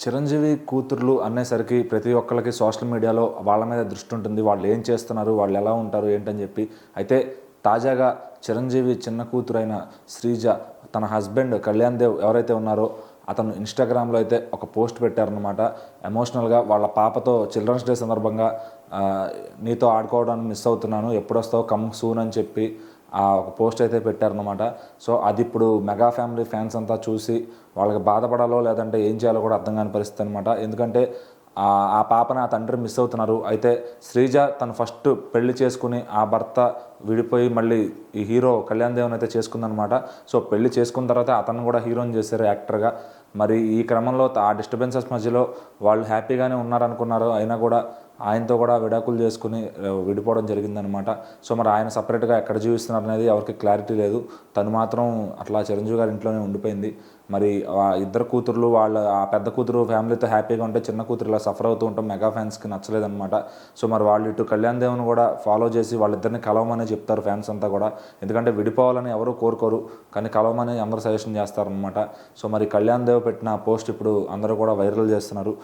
చిరంజీవి కూతుర్లు అనేసరికి ప్రతి ఒక్కళ్ళకి సోషల్ మీడియాలో వాళ్ళ మీద దృష్టి ఉంటుంది. వాళ్ళు ఏం చేస్తున్నారు, వాళ్ళు ఎలా ఉంటారు ఏంటని చెప్పి. అయితే తాజాగా చిరంజీవి చిన్న కూతురైన శ్రీజ తన హస్బెండ్ కళ్యాణ్ దేవ్ ఎవరైతే ఉన్నారో అతను ఇన్స్టాగ్రామ్లో అయితే ఒక పోస్ట్ పెట్టారనమాట. ఎమోషనల్గా వాళ్ళ పాపతో చిల్డ్రన్స్ డే సందర్భంగా నీతో ఆడుకోవడానికి మిస్ అవుతున్నాను, ఎప్పుడు వస్తావు, కమ్ సూన్ అని చెప్పి ఒక పోస్ట్ అయితే పెట్టారనమాట. సో అది ఇప్పుడు మెగా ఫ్యామిలీ ఫ్యాన్స్ అంతా చూసి వాళ్ళకి బాధపడాలో లేదంటే ఏం చేయాలో కూడా అర్థం కాని పరిస్థితి అనమాట. ఎందుకంటే ఆ పాపని ఆ తండ్రి మిస్ అవుతున్నారు. అయితే శ్రీజ తను ఫస్ట్ పెళ్లి చేసుకుని ఆ భర్త విడిపోయి మళ్ళీ ఈ హీరో కళ్యాణ్ దేవ్ని అయితే చేసుకుందనమాట. సో పెళ్లి చేసుకున్న తర్వాత అతను కూడా హీరోని చేశారు యాక్టర్గా. మరి ఈ క్రమంలో ఆ డిస్టర్బెన్సెస్ మధ్యలో వాళ్ళు హ్యాపీగానే ఉన్నారనుకున్నారు. అయినా కూడా ఆయనతో కూడా విడాకులు చేసుకుని విడిపోవడం జరిగిందనమాట. సో మరి ఆయన సపరేట్గా ఎక్కడ జీవిస్తున్నారు అనేది ఎవరికి క్లారిటీ లేదు. తను మాత్రం అట్లా చిరంజీవి గారి ఇంట్లోనే ఉండిపోయింది. మరి ఇద్దరు కూతుర్లు ఆ పెద్ద కూతురు ఫ్యామిలీతో హ్యాపీగా ఉంటే చిన్న కూతురు ఇలా సఫర్ అవుతూ ఉంటాం మెగా ఫ్యాన్స్కి నచ్చలేదన్నమాట. సో మరి వాళ్ళు ఇటు కళ్యాణ్ దేవ్ని కూడా ఫాలో చేసి వాళ్ళిద్దరిని కలవమని చెప్తారు ఫ్యాన్స్ అంతా కూడా. ఎందుకంటే విడిపోవాలని ఎవరు కోరుకోరు, కానీ కలవమని అందరూ సజెషన్ చేస్తారనమాట. సో మరి కళ్యాణ్ దేవ్ పెట్టిన పోస్ట్ ఇప్పుడు అందరూ కూడా వైరల్ చేస్తున్నారు.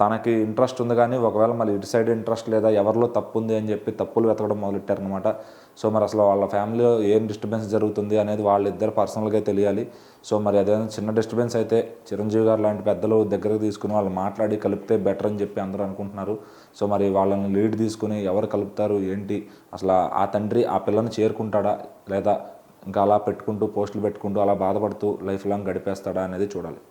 తనకి ఇంట్రెస్ట్ ఉంది, కానీ ఒకవేళ మళ్ళీ ఇటు సైడ్ ఇంట్రెస్ట్ లేదా ఎవరిలో తప్పు ఉంది అని చెప్పి తప్పులు వెతకడం మొదలెట్టారనమాట. సో మరి అసలు వాళ్ళ ఫ్యామిలీలో ఏం డిస్టర్బెన్స్ జరుగుతుంది అనేది వాళ్ళిద్దరు పర్సనల్గా తెలియాలి. సో మరి అదేదైనా చిన్న డిస్టర్బెన్స్ అయితే చిరంజీవి గారు లాంటి పెద్దలు దగ్గరకు తీసుకుని వాళ్ళు మాట్లాడి కలిపితే బెటర్ అని చెప్పి అందరూ అనుకుంటున్నారు. సో మరి వాళ్ళని లీడ్ తీసుకుని ఎవరు కలుపుతారు ఏంటి, అసలు ఆ తండ్రి ఆ పిల్లని చేరుకుంటాడా లేదా ఇంకా అలా పెట్టుకుంటూ పోస్టులు పెట్టుకుంటూ అలా బాధపడుతూ లైఫ్ లాంగ్ గడిపేస్తాడా అనేది చూడాలి.